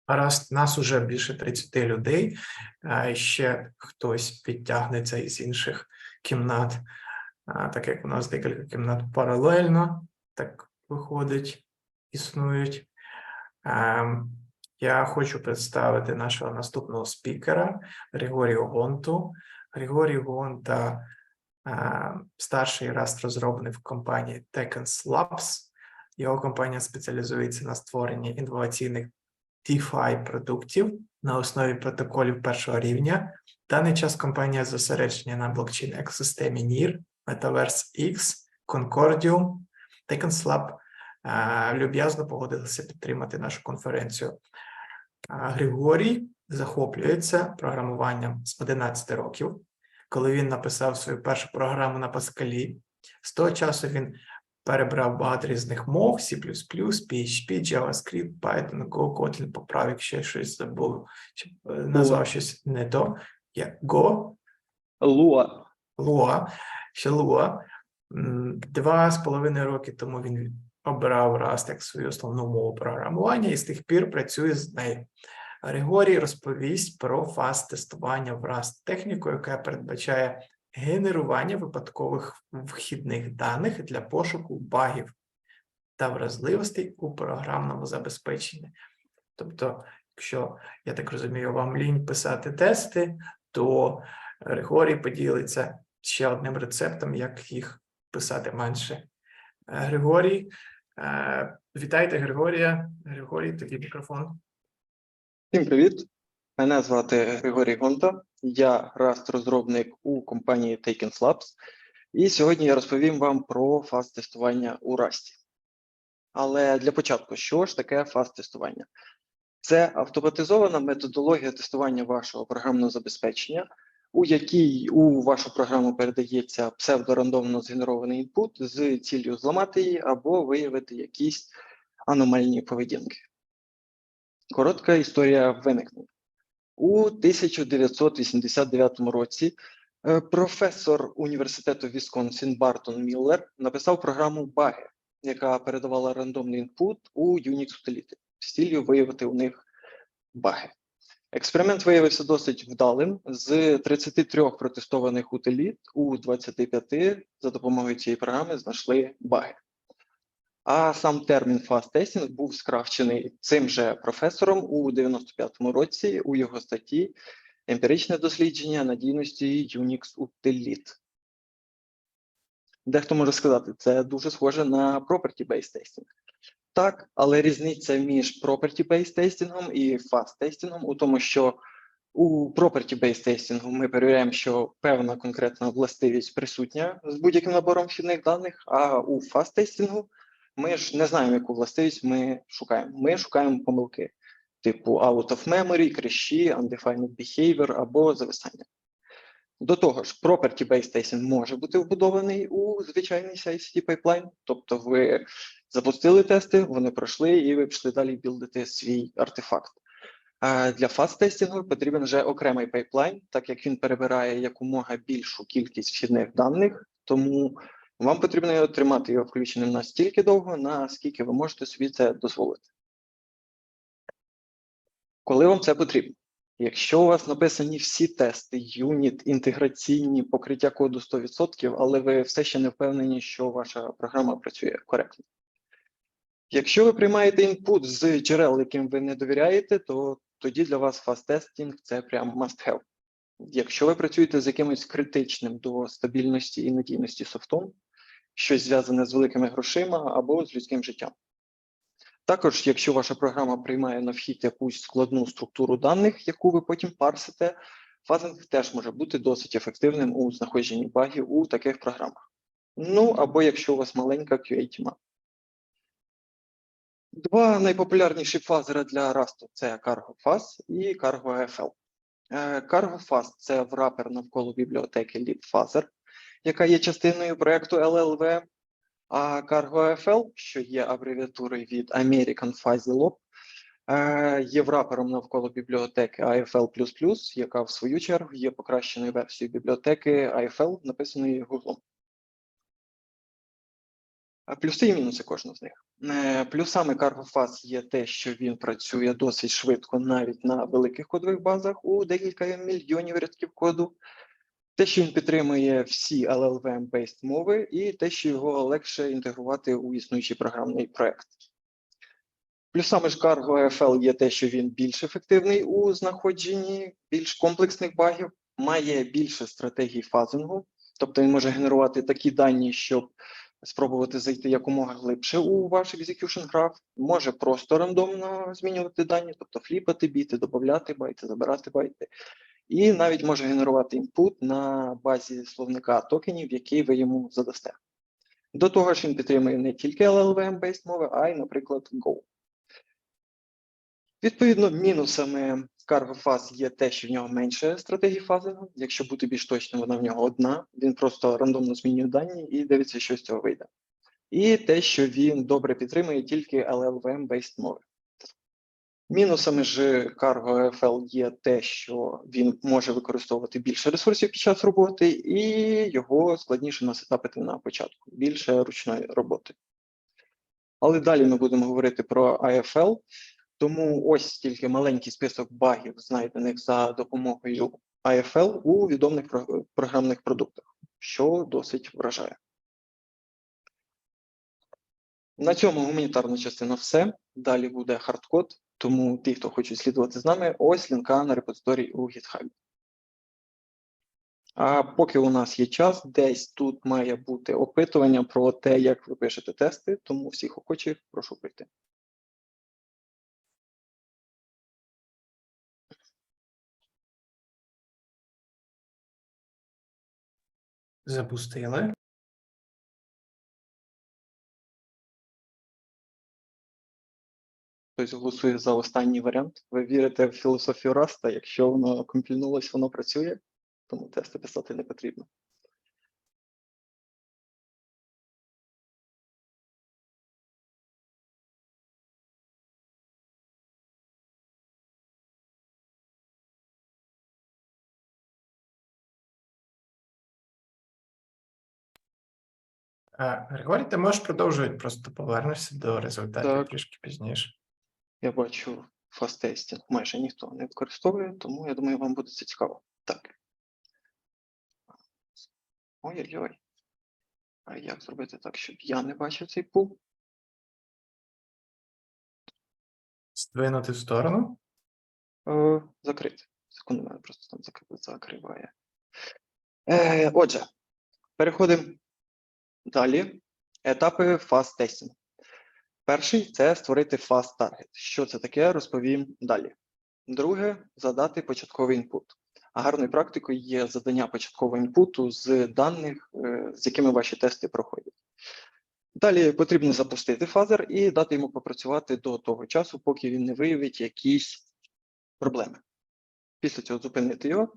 Раз нас уже більше 30 людей, ще хтось підтягнеться із інших кімнат, так як у нас декілька кімнат паралельно, так виходить, існують. Я хочу представити нашого наступного спікера Григорію Гонту. Григорій Гонта старший Rust-розробник в компанії Tekens Labs. Його компанія спеціалізується на створенні інноваційних DeFi-продуктів на основі протоколів першого рівня. В даний час компанія зосереджена на блокчейн-екосистемі NIR, Metaverse X, Concordium. Tekens Lab люб'язно погодилися підтримати нашу конференцію. Григорій захоплюється програмуванням з 11 років, коли він написав свою першу програму на Паскалі. З того часу він перебрав багато різних мов: C++, PHP, JavaScript, Python, Go, Kotlin, поправ, якщо я щось забув, назвав щось не то. Go. Lua. Ще Lua. 2,5 роки тому він обрав Rust як свою основну мову програмування і з тих пір працює з нею. Григорій розповість про фаз-тестування в Rust техніку, яка передбачає генерування випадкових вхідних даних для пошуку багів та вразливостей у програмному забезпеченні. Тобто, якщо, я так розумію, вам лінь писати тести, то Григорій поділиться ще одним рецептом, як їх писати менше. Григорій, вітайте Григорія. Григорій, тобі мікрофон. Всім привіт! Мене звати Григорій Гонта, я Rust-розробник у компанії Tekens Labs, і сьогодні я розповім вам про фаз-тестування у Rust. Але для початку, що ж таке фаз-тестування? Це автоматизована методологія тестування вашого програмного забезпечення, у якій у вашу програму передається псевдорандомно згенерований інпут з ціллю зламати її або виявити якісь аномальні поведінки. Коротка історія виникнення. У 1989 році професор університету Вісконсін Бартон Міллер написав програму Баги, яка передавала рандомний інпут у Unix-утиліти з ціллю виявити у них баги. Експеримент виявився досить вдалим. З 33 протестованих утиліт у 25 за допомогою цієї програми знайшли баги. А сам термін фаз-тестінг був скрафчений цим же професором у 95-му році у його статті «Емпіричне дослідження надійності Unix-утиліт». Дехто може сказати, це дуже схоже на property-based testing. Так, але різниця між property-based тестінгом і фаз-тестінгом у тому, що у property-based тестінгу ми перевіряємо, що певна конкретна властивість присутня з будь-яким набором вхідних даних, а у фаз-тестінгу ми ж не знаємо, яку властивість ми шукаємо. Ми шукаємо помилки, типу out of memory, крещі, undefined behavior або зависання. До того ж, property-based testing може бути вбудований у звичайний CI/CD пайплайн, тобто ви запустили тести, вони пройшли і ви пішли далі білдити свій артефакт. А для фаз-тестінгу потрібен вже окремий пайплайн, так як він перебирає якомога більшу кількість вхідних даних, тому вам потрібно тримати його включеним настільки довго, наскільки ви можете собі це дозволити. Коли вам це потрібно? Якщо у вас написані всі тести, юніт, інтеграційні, покриття коду 100%, але ви все ще не впевнені, що ваша програма працює коректно. Якщо ви приймаєте інпут з джерел, яким ви не довіряєте, то тоді для вас фаз-тестінг – це прям must-have. Якщо ви працюєте з якимось критичним до стабільності і надійності софтом, щось зв'язане з великими грошима або з людським життям. Також, якщо ваша програма приймає на вхід якусь складну структуру даних, яку ви потім парсите, фазинг теж може бути досить ефективним у знаходженні багів у таких програмах. Ну, або якщо у вас маленька QA-тіма. Два найпопулярніші фазери для Rust – це CargoFaz і CargoFL. CargoFaz – це врапер навколо бібліотеки LeadFuzzer, яка є частиною проєкту LLVM, а CargoFL, що є абревіатурою від American Fuzzy Lob, є врапером навколо бібліотеки AFL++, яка в свою чергу є покращеною версією бібліотеки AFL, написаної Google. Плюси і мінуси кожного з них. Плюсами CargoFast є те, що він працює досить швидко навіть на великих кодових базах у декілька мільйонів рядків коду. Те, що він підтримує всі LLVM-based мови, і те, що його легше інтегрувати у існуючий програмний проект. Плюсами ж CargoFL є те, що він більш ефективний у знаходженні більш комплексних багів, має більше стратегій фазингу, тобто він може генерувати такі дані, щоб спробувати зайти якомога глибше у ваш execution graph, може просто рандомно змінювати дані, тобто фліпати біти, додати байти, забирати байти. І навіть може генерувати інпут на базі словника токенів, який ви йому задасте. До того ж, він підтримує не тільки LLVM-based мови, а й, наприклад, Go. Відповідно, мінусами CargoFast є те, що в нього менше стратегії фазингу. Якщо бути більш точним, вона в нього одна. Він просто рандомно змінює дані і дивиться, що з цього вийде. І те, що він добре підтримує тільки LLVM-based мови. Мінусами ж CargoFL є те, що він може використовувати більше ресурсів під час роботи, і його складніше насетапити на початку, більше ручної роботи. Але далі ми будемо говорити про AFL, тому ось тільки маленький список багів, знайдених за допомогою AFL у відомих програмних продуктах, що досить вражає. На цьому гуманітарна частина все. Далі буде хардкод, тому ті, хто хочуть слідувати з нами, ось лінка на репозиторій у GitHub. А поки у нас є час, десь тут має бути опитування про те, як ви пишете тести, тому всіх охочих прошу прийти. Запустили. Хтось голосує за останній варіант. Ви вірите в філософію Раста, якщо воно компільнулось, воно працює, тому тести писати не потрібно. Григорій, ти можеш продовжувати, просто повернешся до результатів Так. трішки пізніше. Я бачу, фаст-тестінг майже ніхто не використовує, тому я думаю, вам буде це цікаво. Так. Ой-ой-ой. А як зробити так, щоб я не бачив цей пул? Здвинути в сторону. Закрити. Секунду, мене просто там закриває. Отже, переходимо далі. Етапи фаст-тестінгу. Перший – це створити фаст-таргет. Що це таке, розповім далі. Друге – задати початковий інпут. А гарною практикою є задання початкового інпуту з даних, з якими ваші тести проходять. Далі потрібно запустити фазер і дати йому попрацювати до того часу, поки він не виявить якісь проблеми. Після цього зупинити його,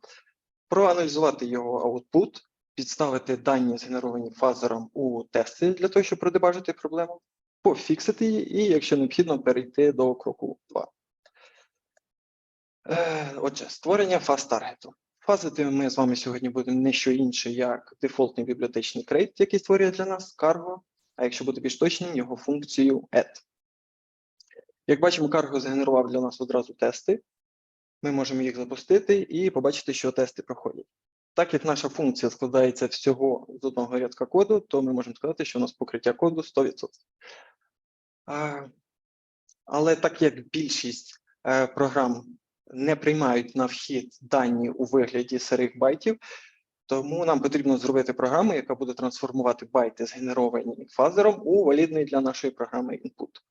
проаналізувати його аутпут, підставити дані, згенеровані фазером у тести для того, щоб продебажити проблему, пофіксити її і, якщо необхідно, перейти до кроку 2. Отже, створення фаз-таргету. Фазити ми з вами сьогодні будемо не що інше, як дефолтний бібліотечний крейт, який створює для нас Cargo, а якщо бути більш точним, його функцію add. Як бачимо, Cargo згенерував для нас одразу тести. Ми можемо їх запустити і побачити, що тести проходять. Так як наша функція складається всього з одного рядка коду, то ми можемо сказати, що у нас покриття коду 100%. Але так як більшість програм не приймають на вхід дані у вигляді сирих байтів, тому нам потрібно зробити програму, яка буде трансформувати байти, згенеровані фазером, у валідний для нашої програми інпут.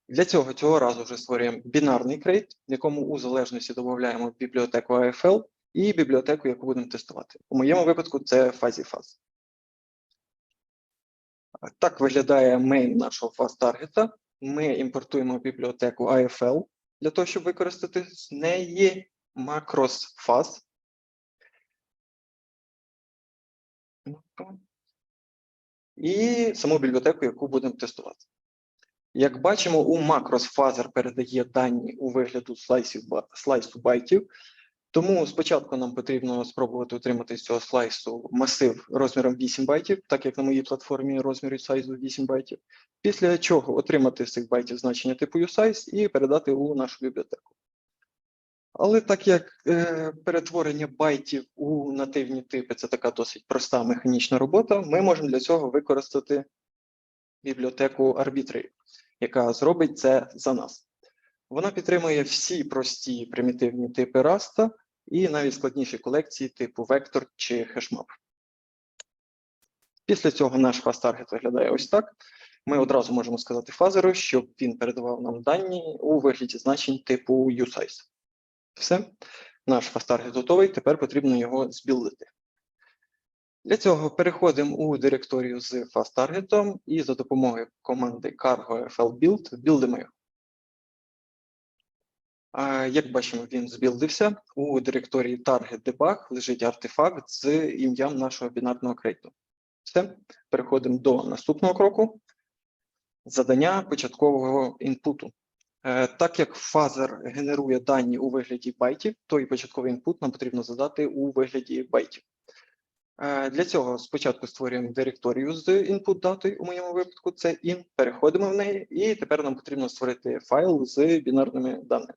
Для цього разу вже створюємо бінарний крейт, в якому у залежності додаємо бібліотеку AFL і бібліотеку, яку будемо тестувати. У моєму випадку це FuzzyFuzz. Так виглядає мейн нашого фаз-таргета. Ми імпортуємо бібліотеку AFL для того, щоб використати з неї macros-fuzz. І саму бібліотеку, яку будемо тестувати. Як бачимо, у macros-fuzzer передає дані у вигляду слайсу байтів, Тому спочатку нам потрібно спробувати отримати з цього слайсу масив розміром 8 байтів, так як на моїй платформі розмір сайзу 8 байтів, після чого отримати з цих байтів значення типу usize і передати у нашу бібліотеку. Але так як перетворення байтів у нативні типи – це така досить проста механічна робота, ми можемо для цього використати бібліотеку Arbitrary, яка зробить це за нас. Вона підтримує всі прості примітивні типи Rust і навіть складніші колекції типу Vector чи HashMap. Після цього наш FastTarget виглядає ось так. Ми одразу можемо сказати фазеру, щоб він передавав нам дані у вигляді значень типу usize. Все, наш FastTarget готовий, тепер потрібно його збілдити. Для цього переходимо у директорію з FastTarget і за допомогою команди cargo flbuild білдимо його. Як бачимо, він збілдився. У директорії target debug лежить артефакт з ім'ям нашого бінарного крейту. Все, переходимо до наступного кроку. Задання початкового інпуту. Так як фазер генерує дані у вигляді байтів, то і початковий інпут нам потрібно задати у вигляді байтів. Для цього спочатку створюємо директорію з input-датою, у моєму випадку це in, переходимо в неї, і тепер нам потрібно створити файл з бінарними даними.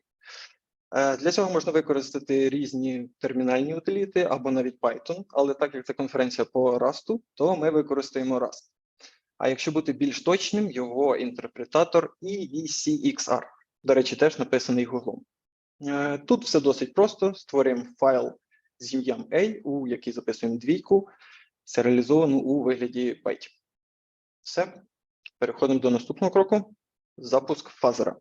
Для цього можна використати різні термінальні утиліти або навіть Python, але так як це конференція по Rust, то ми використаємо Rust. А якщо бути більш точним, його інтерпретатор EVCXR, до речі, теж написаний Google. Тут все досить просто, створюємо файл з ім'ям A, у який записуємо двійку, серіалізовану у вигляді байтів. Все, переходимо до наступного кроку – запуск фазера.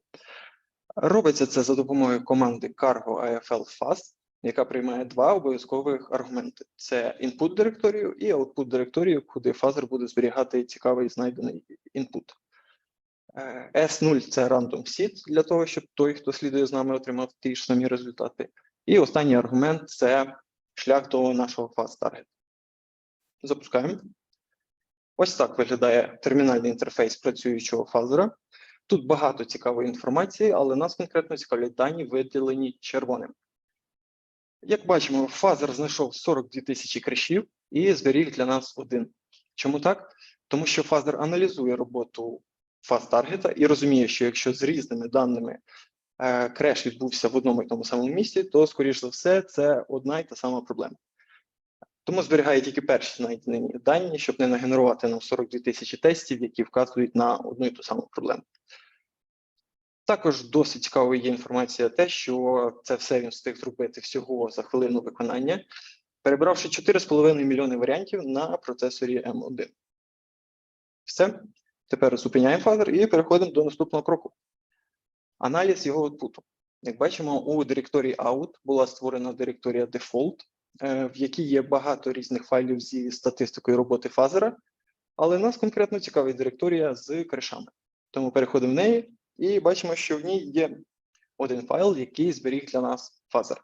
Робиться це за допомогою команди cargo AFL fast, яка приймає два обов'язкових аргументи. Це input директорію і output директорію, куди фазер буде зберігати цікавий знайдений input. S0 – це random seed, для того, щоб той, хто слідує з нами, отримав ті ж самі результати. І останній аргумент – це шлях до нашого fast target. Запускаємо. Ось так виглядає термінальний інтерфейс працюючого фазера. Тут багато цікавої інформації, але нас конкретно цікавлять дані, виділені червоним. Як бачимо, фазер знайшов 42 тисячі крешів і зберіг для нас один. Чому так? Тому що фазер аналізує роботу фаз-таргета і розуміє, що якщо з різними даними креш відбувся в одному і тому самому місці, то, скоріш за все, це одна і та сама проблема. Тому зберігає тільки перші знайдені дані, щоб не нагенерувати нам 42 тисячі тестів, які вказують на одну і ту саму проблему. Також досить цікавою є інформація те, що це все він встиг зробити всього за хвилину виконання, перебравши 4,5 мільйони варіантів на процесорі M1. Все. Тепер зупиняємо фазер і переходимо до наступного кроку. Аналіз його output. Як бачимо, у директорії out була створена директорія default, в якій є багато різних файлів зі статистикою роботи фазера, але нас конкретно цікавить директорія з крешами. Тому переходимо в неї і бачимо, що в ній є один файл, який зберіг для нас фазер.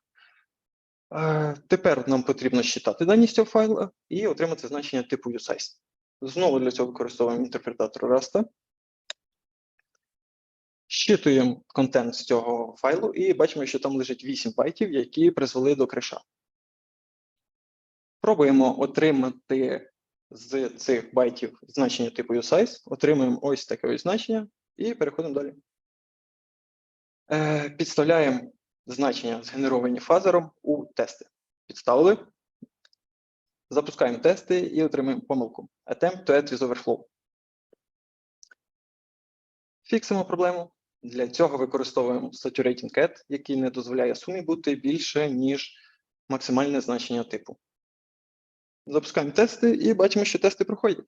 Тепер нам потрібно считати дані з цього файлу і отримати значення типу usize. Знову для цього використовуємо інтерпретатор Rust. Щитуємо контент з цього файлу і бачимо, що там лежить 8 байтів, які призвели до креша. Пробуємо отримати з цих байтів значення типу usize, отримуємо ось таке ось значення і переходимо далі. Підставляємо значення, згенеровані фазером, у тести. Підставили. Запускаємо тести і отримуємо помилку. Attempt to add with overflow. Фіксимо проблему. Для цього використовуємо saturating add, який не дозволяє сумі бути більше, ніж максимальне значення типу. Запускаємо тести і бачимо, що тести проходять.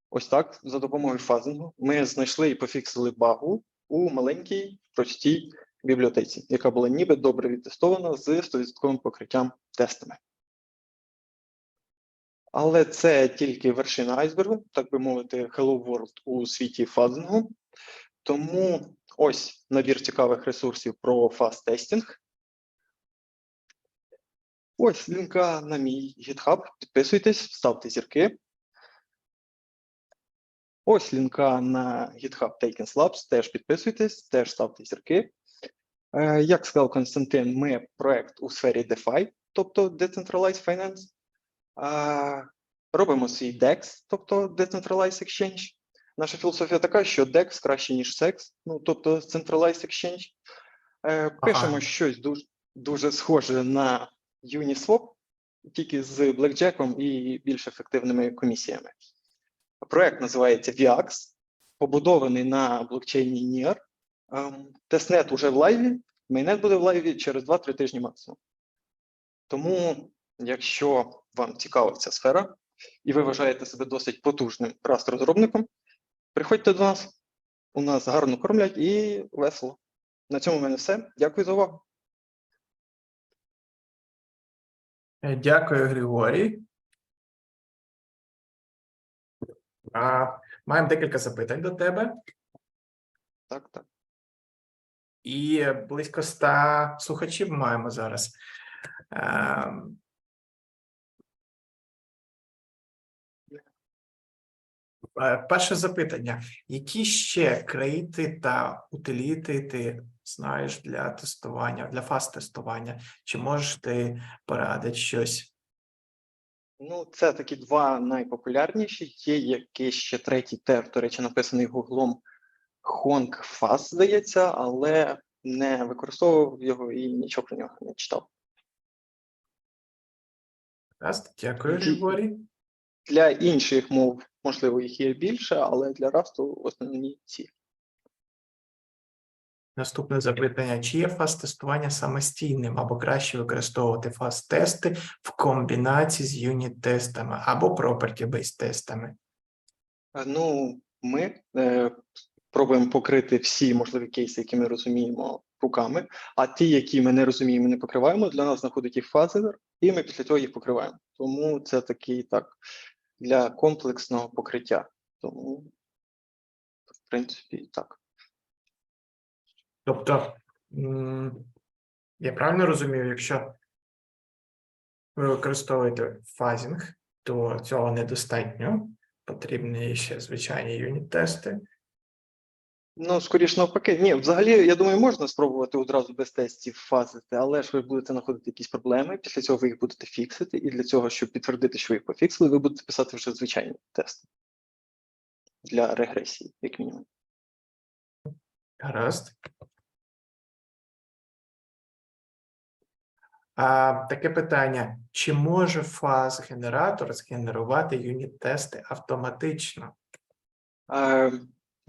Ось так, за допомогою фазингу, ми знайшли і пофіксили багу у маленькій, простій бібліотеці, яка була ніби добре відтестована з 100% покриттям тестами. Але це тільки вершина айсбергу, так би мовити, Hello World у світі фазингу. Тому ось набір цікавих ресурсів про фаз-тестінг. Ось лінка на мій GitHub. Підписуйтесь, ставте зірки. Ось лінка на GitHub Taken Labs. Теж підписуйтесь, теж ставте зірки. Як сказав Константин, ми проект у сфері DeFi, тобто Decentralized Finance. Робимо свій DEX, тобто Decentralized Exchange. Наша філософія така, що DEX краще, ніж SEX, ну, тобто Centralized Exchange. Пишемо щось дуже схоже на Uniswap, тільки з блекджеком і більш ефективними комісіями. Проект називається VIAX, побудований на блокчейні NEAR. Тестнет уже в лайві, мейнет буде в лайві через 2-3 тижні максимум. Тому, якщо вам цікава ця сфера, і ви вважаєте себе досить потужним Rust-розробником, приходьте до нас, у нас гарно кормлять і весело. На цьому в мене все. Дякую за увагу. Дякую, Григорій. Маємо декілька запитань до тебе. Так. І близько 100 слухачів маємо зараз. Перше запитання. Які ще кредити та утиліти ти знаєш для тестування, для фаз-тестування? Чи можеш ти порадити щось? Ну, це такі два найпопулярніші. Є якийсь ще третій тер, до речі, написаний Гуглом HonkFast, здається, але не використовував його і нічого про нього не читав. Дякую, Григорій. Для інших мов, можливо, їх є більше, але для Rust основні ці. Наступне запитання. Чи є фаз-тестування самостійним, або краще використовувати фаз-тести в комбінації з юніт-тестами або property-based тестами? Ну, ми пробуємо покрити всі можливі кейси, які ми розуміємо руками, а ті, які ми не розуміємо, не покриваємо, для нас знаходить їх фазер, і ми після цього їх покриваємо. Тому це такий, так, для комплексного покриття. Тому, в принципі, так. Тобто, я правильно розумію, якщо ви використовуєте фазінг, то цього недостатньо, потрібні ще звичайні юніт-тести. Ну, скоріш навпаки. Ні, взагалі, я думаю, можна спробувати одразу без тестів фазити, але ж ви будете знаходити якісь проблеми, після цього ви їх будете фіксити, і для цього, щоб підтвердити, що ви їх пофіксили, ви будете писати вже звичайні тести для регресії, як мінімум. Гаразд. Таке питання. Чи може фаз-генератор згенерувати юніт-тести автоматично?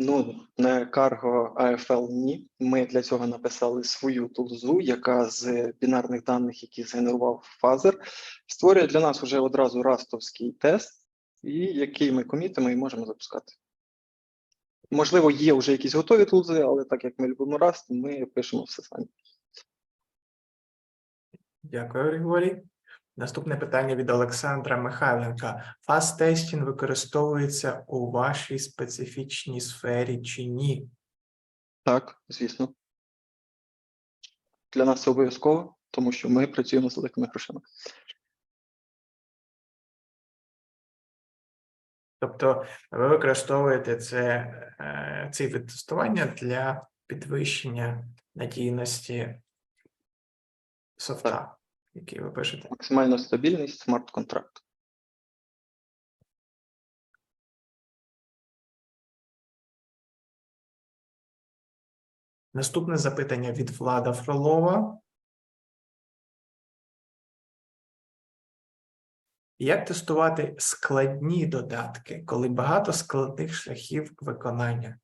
Ну, на Cargo AFL ні. Ми для цього написали свою тулзу, яка з бінарних даних, які згенерував фазер, створює для нас вже одразу растовський тест, і який ми комітимо і можемо запускати. Можливо, є вже якісь готові тулзи, але так як ми любимо Rust, ми пишемо все самі. Дякую, Григорій. Наступне питання від Олександра Михайленка. Фаз-тестінг використовується у вашій специфічній сфері чи ні? Так, звісно. Для нас це обов'язково, тому що ми працюємо з великими грошима. Тобто ви використовуєте цей вид тестування для підвищення надійності софта, який ви пишете? Максимальна стабільність смарт-контракту. Наступне запитання від Влада Фролова. Як тестувати складні додатки, коли багато складних шляхів виконання?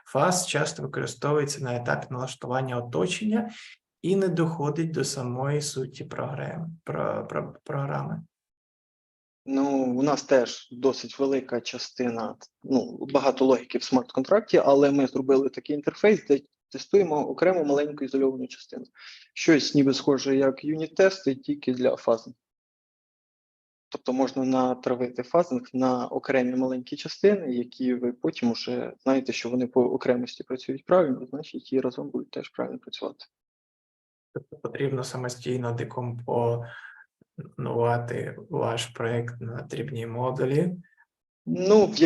Фаз часто використовується на етапі налаштування оточення і не доходить до самої суті програми. Ну, у нас теж досить велика частина, багато логіки в смарт-контракті, але ми зробили такий інтерфейс, де тестуємо окрему маленьку ізольовану частину. Щось ніби схоже, як юніт-тести, тільки для фазинг. Тобто можна натравити фазинг на окремі маленькі частини, які ви потім уже знаєте, що вони по окремості працюють правильно, значить і разом будуть теж правильно працювати. Тобто потрібно самостійно декомпонувати ваш проєкт на дрібні модулі. Ну, в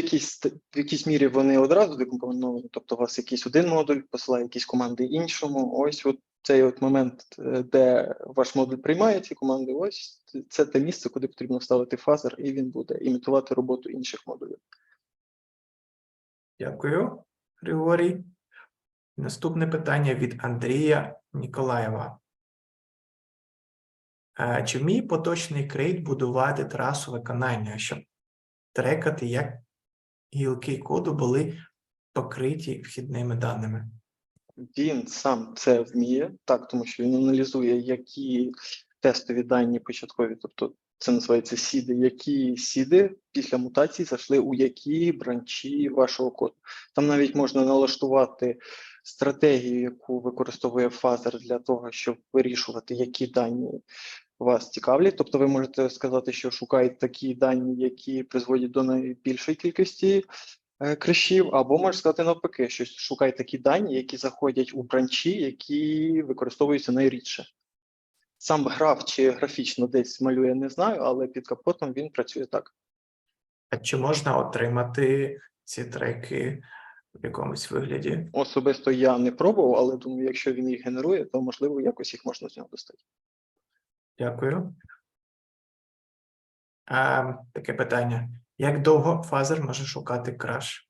якійсь мірі вони одразу декомпоновані, тобто у вас якийсь один модуль посилає якісь команди іншому. Ось от цей от момент, де ваш модуль приймає ці команди, ось це те місце, куди потрібно вставити фазер, і він буде імітувати роботу інших модулів. Дякую, Григорій. Наступне питання від Андрія Ніколаєва. Чи вміє поточний крейт будувати трасу виконання, щоб трекати, як гілки коду були покриті вхідними даними? Він сам це вміє, так, тому що він аналізує, які тестові дані початкові, тобто це називається сіди, які сіди після мутації зайшли у які бранчі вашого коду. Там навіть можна налаштувати стратегію, яку використовує фазер для того, щоб вирішувати, які дані вас цікавлять. Тобто ви можете сказати, що шукають такі дані, які призводять до найбільшої кількості кришів, або можна сказати навпаки, що шукай такі дані, які заходять у бранчі, які використовуються найрідше. Сам граф чи графічно десь малює, не знаю, але під капотом він працює так. А чи можна отримати ці треки в якомусь вигляді? Особисто я не пробував, але думаю, якщо він їх генерує, то можливо якось їх можна з нього достати. Дякую. Таке питання. Як довго фазер може шукати краш?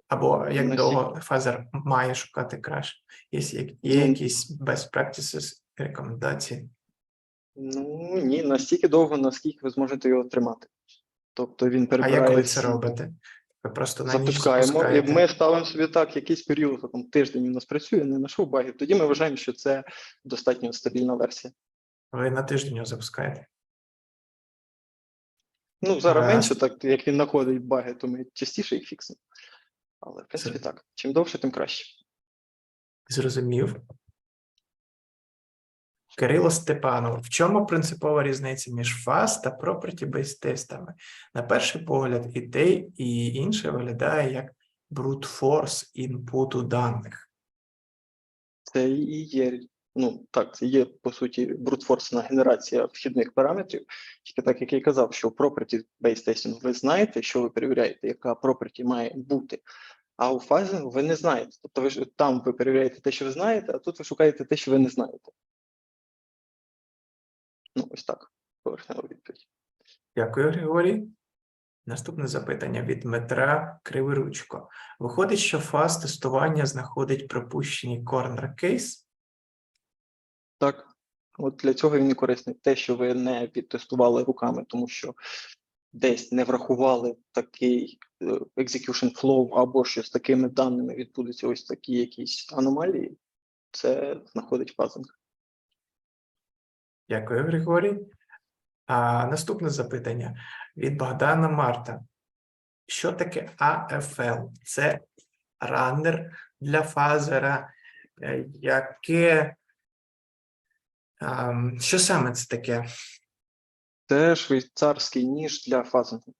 Або як довго фазер має шукати краш? Є якісь best practices, рекомендації? Ну, ні, настільки довго, наскільки ви зможете його тримати. Тобто він перебирає. А як ви це робите? Ви просто на ніч Запускаємо, і запускаєте? ми ставимо собі так, якийсь період, там тиждень у нас працює, не знайшов багів. Тоді ми вважаємо, що це достатньо стабільна версія. Ви на тиждень його запускаєте? Ну, зараз менше, так як він знаходить баги, то ми частіше їх фіксимо. Але, в принципі, так. Чим довше, тим краще. Зрозумів. Кирило Степанов. В чому принципова різниця між FAST та property-based тестами? На перший погляд, і те, і інше виглядає як brute force інпуту даних. Це і є, ну, так, це є, по суті, брутфорсна генерація вхідних параметрів. Тільки так, як я і казав, що у property-based testing ви знаєте, що ви перевіряєте, яка property має бути. А у фазінгу ви не знаєте. Тобто там ви перевіряєте те, що ви знаєте, а тут ви шукаєте те, що ви не знаєте. Ну, ось так, поверхнева відповідь. Дякую, Григорій. Наступне запитання від Дмитра Криворучко. Виходить, що фаз-тестування знаходить пропущений corner case? Так, от для цього він і корисний. Те, що ви не підтестували руками, тому що десь не врахували такий execution flow або що з такими даними відбудуться ось такі якісь аномалії, це знаходить фазинг. Дякую, Григорій. Наступне запитання від Богдана Марта. Що таке AFL? Це раннер для фазера. Що саме це таке? Це швейцарський ніж для фазингу.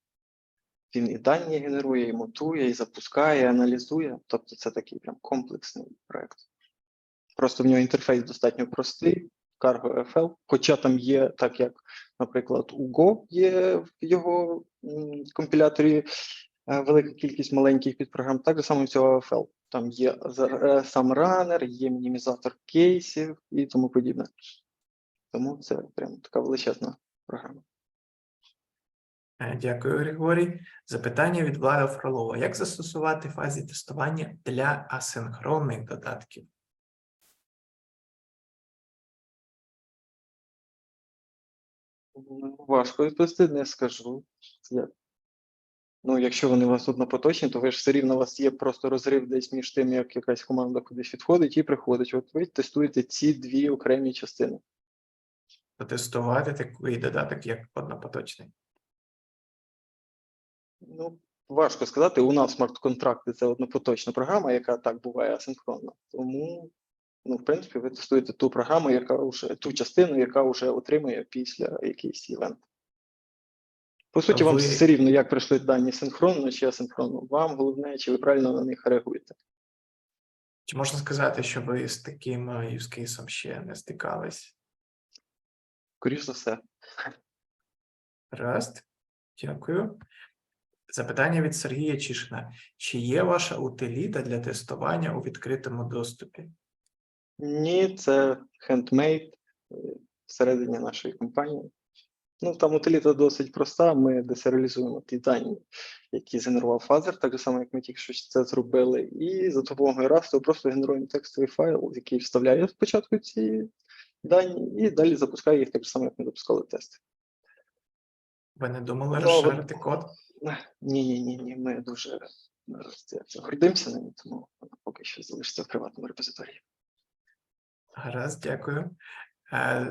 Він і дані генерує, і мутує, і запускає, і аналізує. Тобто це такий прям комплексний проєкт. Просто в нього інтерфейс достатньо простий, Cargo FL, хоча там є, так як, наприклад, у Go є в його компіляторі велика кількість маленьких підпрограм, так же само і в цього AFL. Там є сам ранер, є мінімізатор кейсів і тому подібне. Тому це прям така величезна програма. Дякую, Григорій. Запитання від Влада Фролова. Як застосувати фазі тестування для асинхронних додатків? Важко відповісти, не скажу. Ну, якщо вони у вас однопоточні, то ви ж все рівно у вас є просто розрив десь між тим, як якась команда кудись відходить і приходить. От ви тестуєте ці дві окремі частини. Потестувати такий додаток, як однопоточний? Ну, важко сказати. У нас смарт-контракти – це однопоточна програма, яка так буває асинхронна. Тому, ну, в принципі, ви тестуєте ту програму, яка вже, ту частину, яка вже отримує після якийсь івент. По суті, вам все рівно, як прийшли дані синхронно чи асинхронно. Вам головне, чи ви правильно на них реагуєте. Чи можна сказати, що ви з таким use case ще не стикались? Скоріше за все. Раз. Дякую. Запитання від Сергія Чишина. Чи є ваша утиліта для тестування у відкритому доступі? Ні, це handmade всередині нашої компанії. Ну, там утиліта досить проста, ми десеріалізуємо ті дані, які згенерував фазер, так само, як ми тільки що це зробили, і за допомогою Rust просто генеруємо текстовий файл, який вставляє спочатку ці дані, і далі запускає їх так само, як ми запускали тести. Ви не думали Ну, розширити код? Ні, ми дуже гордимося ним, тому вона поки що залишиться в приватному репозиторії. Гаразд, дякую.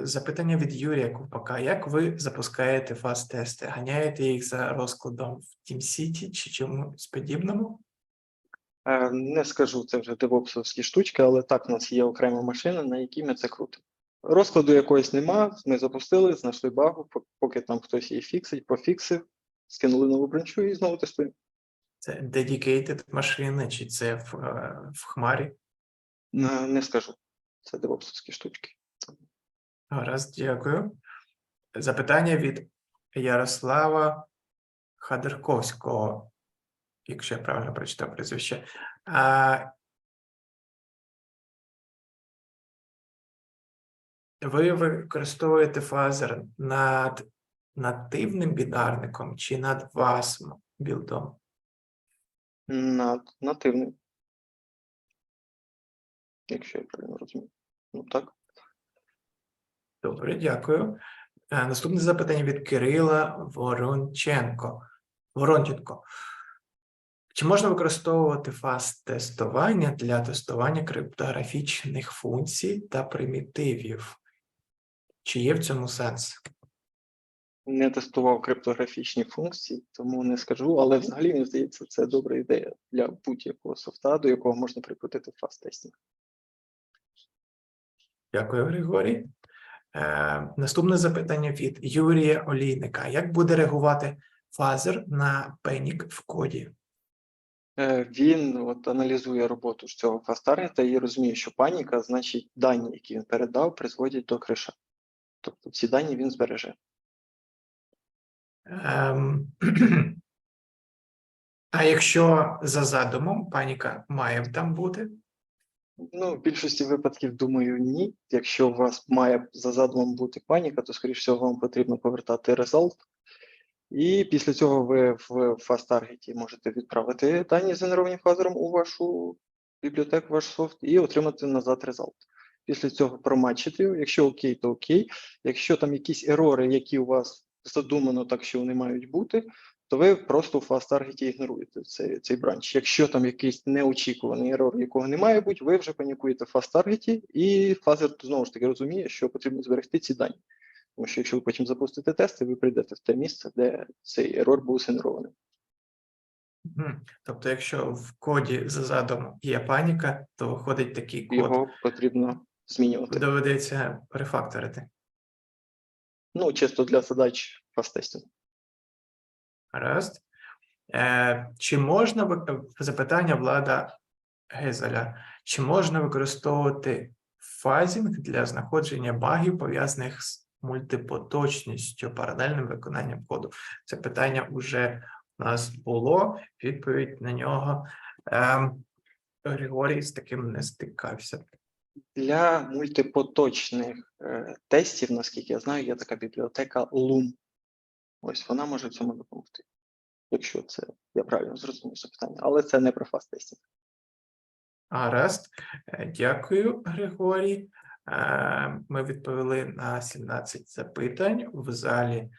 Запитання від Юрія Ковпака. Як ви запускаєте фаз-тести? Ганяєте їх за розкладом в TeamCity чи чомусь подібному? Не скажу, це вже девопсовські штучки, але так, у нас є окрема машина, на якій ми це крутимо. Розкладу якогось нема, ми запустили, знайшли багу, поки там хтось її фіксить, пофіксив, скинули нову бранчу і знову тестуємо. Це dedicated машини, чи це в Хмарі? Не скажу, це девопсовські штучки. Гаразд, дякую. Запитання від Ярослава Хадерковського, якщо я правильно прочитав прізвище. Ви використовуєте фазер над нативним бінарником чи над VASM білдом? Нативний. Якщо я правильно розумію. Ну так. Добре, дякую. Наступне запитання від Кирила Воронченко. Чи можна використовувати фаз-тестування для тестування криптографічних функцій та примітивів? Чи є в цьому сенс? Не тестував криптографічні функції, тому не скажу, але взагалі, мені здається, це добра ідея для будь-якого софта, до якого можна прикрутити фаз-тестінг. Дякую, Григорій. Наступне запитання від Юрія Олійника. Як буде реагувати фазер на пенік в коді? Він аналізує роботу ж цього фаз-таргета і розуміє, що паніка, значить, дані, які він передав, призводять до криша. Тобто ці дані він збереже. А якщо за задумом паніка має там бути? Ну, в більшості випадків, думаю, ні. Якщо у вас має за задумом бути паніка, то, скоріш всього, вам потрібно повертати result. І після цього ви в фаз-таргеті можете відправити дані, згенеровані фазером, у вашу бібліотеку, ваш софт, і отримати назад result. Після цього проматчити його. Якщо окей, то окей. Якщо там якісь ерори, які у вас задумано так, що вони мають бути, то ви просто у фаз-таргеті ігноруєте цей бранч. Якщо там якийсь неочікуваний ерор, якого не має бути, ви вже панікуєте в фаз-таргеті, і фазер знову ж таки розуміє, що потрібно зберегти ці дані. Тому що якщо ви потім запустите тести, ви прийдете в те місце, де цей ерор був згенерований. Тобто, якщо в коді за задумом є паніка, то виходить такий код. Його потрібно змінювати. Доведеться перефакторити. Ну, чисто для задач фаз-тестінгу. Гаразд. Чи можна, запитання Влада Гезеля, чи можна використовувати фазінг для знаходження багів, пов'язаних з мультипоточністю, паралельним виконанням коду? Це питання вже у нас було, відповідь на нього. Григорій з таким не стикався. Для мультипоточних тестів, наскільки я знаю, є така бібліотека Loom. Ось вона може в цьому допомогти. Якщо це, я правильно зрозумів запитання, але це не про фаз-тестінг. Гаразд. Дякую, Григорій. Ми відповіли на 17 запитань. В залі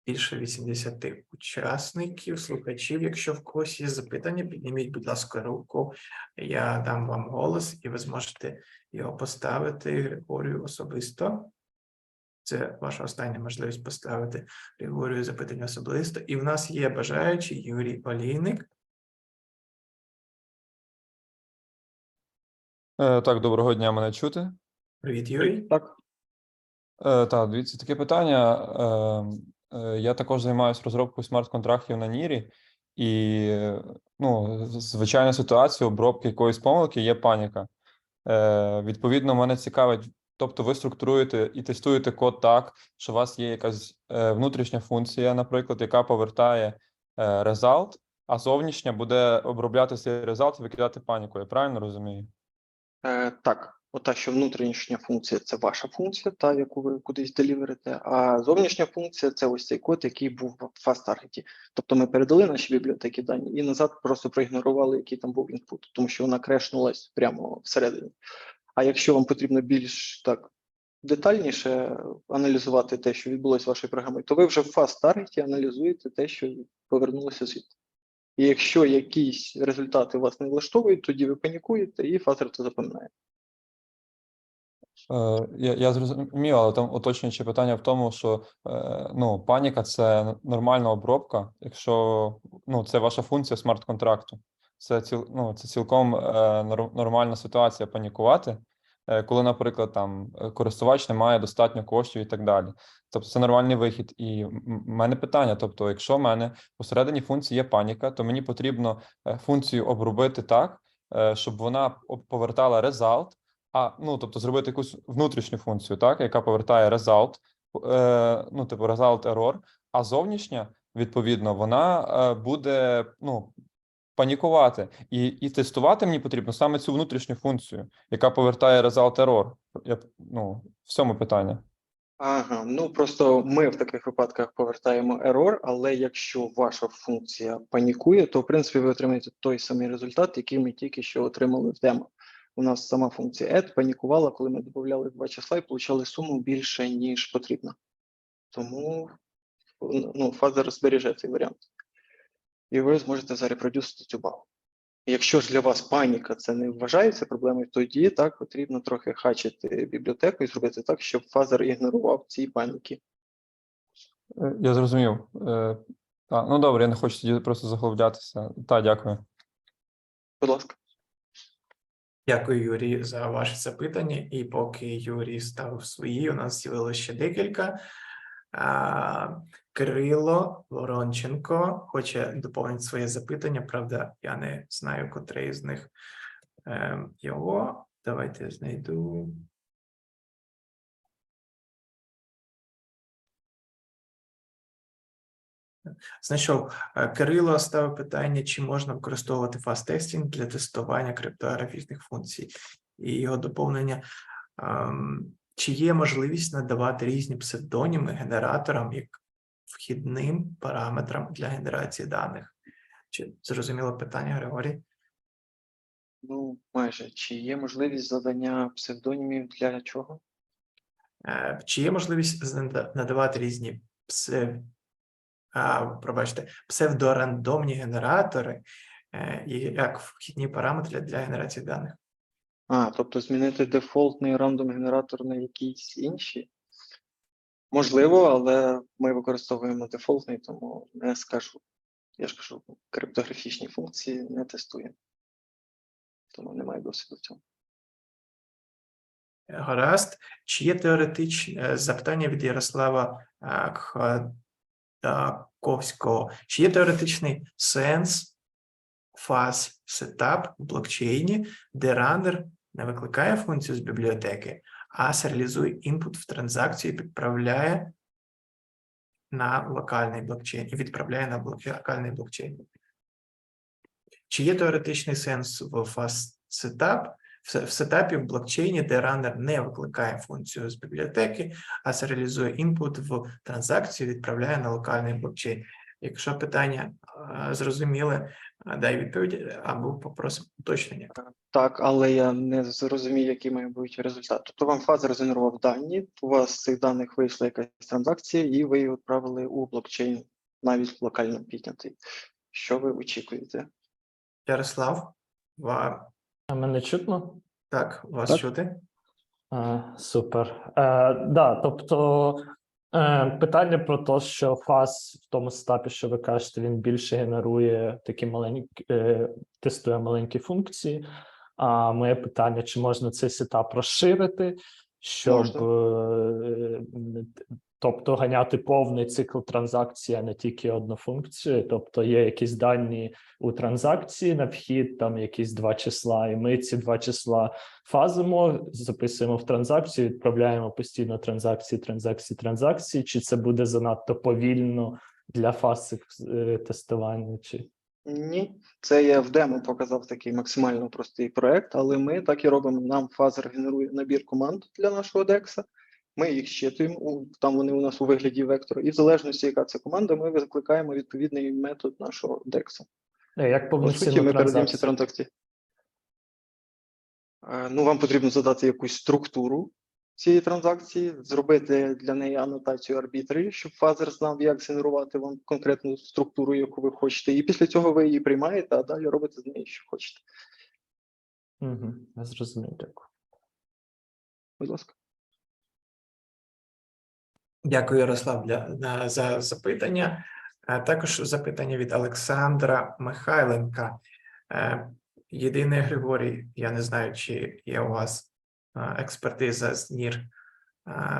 більше 80 учасників, слухачів. Якщо в когось є запитання, підніміть, будь ласка, руку. Я дам вам голос, і ви зможете його поставити Григорію особисто. Це ваша остання можливість поставити Григорію запитання особисто. І в нас є бажаючий Юрій Олійник. Так, доброго дня, мене чути? Привіт, Юрій. Так. Так, дивіться, таке питання. Я також займаюся розробкою смарт-контрактів на Нірі, і звичайна ситуація обробки якоїсь помилки є паніка. Відповідно, мене цікавить, тобто ви структуруєте і тестуєте код так, що у вас є якась внутрішня функція, наприклад, яка повертає result, а зовнішня буде обробляти цей result і викидати паніку. Я правильно розумію? Так, Ота, що внутрішня функція – це ваша функція, та, яку ви кудись деліверите, а зовнішня функція – це ось цей код, який був в FastTarget. Тобто ми передали наші бібліотеки дані і назад просто проігнорували, який там був інпут, тому що вона крешнулась прямо всередині. А якщо вам потрібно більш так детальніше аналізувати те, що відбулося вашою програмою, то ви вже в FastTarget аналізуєте те, що повернулося звідти. І якщо якісь результати вас не влаштовують, тоді ви панікуєте і фазер це запам'ятає. Я зрозумів, але там уточнююче питання в тому, що ну, паніка – це нормальна обробка, якщо ну, це ваша функція смарт-контракту. Це цілком нормальна ситуація панікувати, коли, наприклад, там користувач не має достатньо коштів і так далі. Тобто це нормальний вихід. І в мене питання, тобто якщо в мене посередині функції є паніка, то мені потрібно функцію обробити так, щоб вона повертала result, ну, тобто зробити якусь внутрішню функцію, так, яка повертає result, ну, типу result error, а зовнішня, відповідно, вона буде, ну, панікувати. І тестувати мені потрібно саме цю внутрішню функцію, яка повертає result error. Ну, в цьому питання. Ага, ну просто ми в таких випадках повертаємо error, але якщо ваша функція панікує, то в принципі ви отримаєте той самий результат, який ми тільки що отримали в демо. У нас сама функція add панікувала, коли ми додавали 2 числа і получали суму більше, ніж потрібно. Тому ну, фазер зберіже цей варіант. І ви зможете зарепродюсити цю багу. Якщо ж для вас паніка це не вважається проблемою, тоді так потрібно трохи хачити бібліотеку і зробити так, щоб фазер ігнорував ці паніки. Я зрозумів. Ну, добре, я не хочу тоді просто заглублятися. Так, дякую. Будь ласка. Дякую, Юрій, за ваше запитання. І поки Юрій ставив свої, у нас з'явилося ще декілька. Кирило Воронченко хоче доповнити своє запитання. Правда, я не знаю, котрий з них його. Давайте знайду. Знайшов. Кирило ставив питання, чи можна використовувати фаст-тестінг для тестування криптографічних функцій. І його доповнення. Чи є можливість надавати різні псевдоніми генераторам як вхідним параметрам для генерації даних? Чи зрозуміло питання, Григорій? Ну, майже. Чи є можливість задання псевдонімів для чого? Чи є можливість надавати різні псевдорандомні генератори як вхідні параметри для генерації даних? Тобто змінити дефолтний рандом-генератор на якісь інші? Можливо, але ми використовуємо дефолтний, тому не скажу. Я ж кажу, криптографічні функції не тестуємо. Тому немає досвіду в цьому. Гаразд. Чи є теоретичне запитання від Ярослава Ходаковського? Чи є теоретичний сенс фаз сетап в блокчейні, де ранер не викликає функцію з бібліотеки, а серіалізує інпут в транзакцію і відправляє на локальний блокчейн відправляє на локальний блокчейн? Чи є теоретичний сенс в фаз сетап в сетапі в блокчейні, де ранер не викликає функцію з бібліотеки, а серіалізує інпут в транзакцію і відправляє на локальний блокчейн? Якщо питання зрозуміле, дай відповідь або попросимо уточнення. Так, але я не зрозумів, який має бути результат. Тобто вам фазер згенерував дані, у вас з цих даних вийшла якась транзакція, і ви її відправили у блокчейн, навіть локально піднятий. Що ви очікуєте? Ярослав, А мене чутно? Так, вас Так. чути? Супер. Да, тобто питання про те, що фаз в тому сетапі, що ви кажете, він більше генерує такі маленькі, тестує маленькі функції. А моє питання, чи можна цей сетап розширити, щоб тобто ганяти повний цикл транзакції, а не тільки одну функцію. Тобто є якісь дані у транзакції на вхід, там якісь 2 числа, і ми ці 2 числа фазимо, записуємо в транзакцію, відправляємо постійно транзакції, чи це буде занадто повільно для фаз тестування, чи Ні, це я в демо показав такий максимально простий проект, але ми так і робимо. Нам Фазер генерує набір команд для нашого DEX, ми їх щитуємо, там вони у нас у вигляді вектора, і в залежності, яка це команда, ми викликаємо відповідний метод нашого DEX. Як По суті, повноцінну ми передаємо ці транзакцію? транзакції. Ну, вам потрібно задати якусь структуру цієї транзакції, зробити для неї анотацію арбітрі, щоб Фазер знав, як згенерувати вам конкретну структуру, яку ви хочете. І після цього ви її приймаєте, а далі робите з нею, що хочете. Угу, я зрозумів, дякую. Будь ласка. Дякую, Ярослав, за запитання. Також запитання від Олександра Михайленка. Єдине, Григорій, я не знаю, чи є у вас експертиза з NIR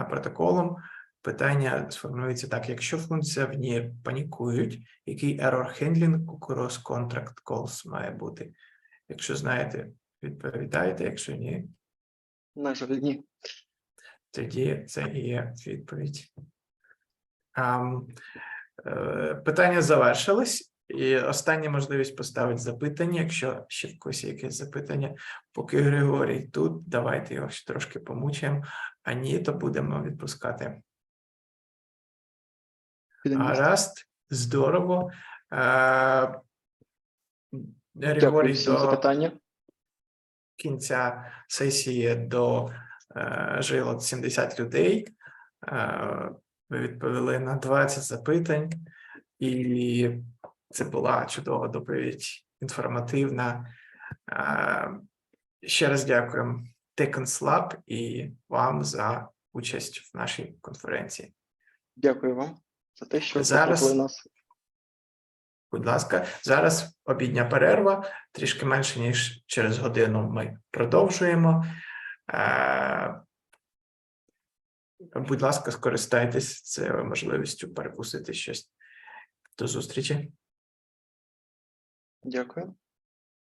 протоколом. Питання сформується так: якщо функція в NIR панікують, який error handling у cross contract calls має бути? Якщо знаєте, відповідаєте, якщо ні, На жаль, ні. тоді це і є відповідь. Питання завершились, і остання можливість поставити запитання, якщо ще в когось є якесь запитання. Поки Григорій тут, давайте його ще трошки помучаємо, а ні, то будемо відпускати. Гаразд, здорово. Григорій, Дякую всім за до питання. кінця сесії дожило 70 людей. Ви відповіли на 20 запитань, і це була чудова доповідь, інформативна. Ще раз дякуємо Tekens Lab і вам за участь в нашій конференції. Дякую вам за те, що Зараз- запросили нас. Будь ласка, зараз обідня перерва, трішки менше, ніж через годину ми продовжуємо. Будь ласка, скористайтесь цією можливістю перекусити щось. До зустрічі. Дякую.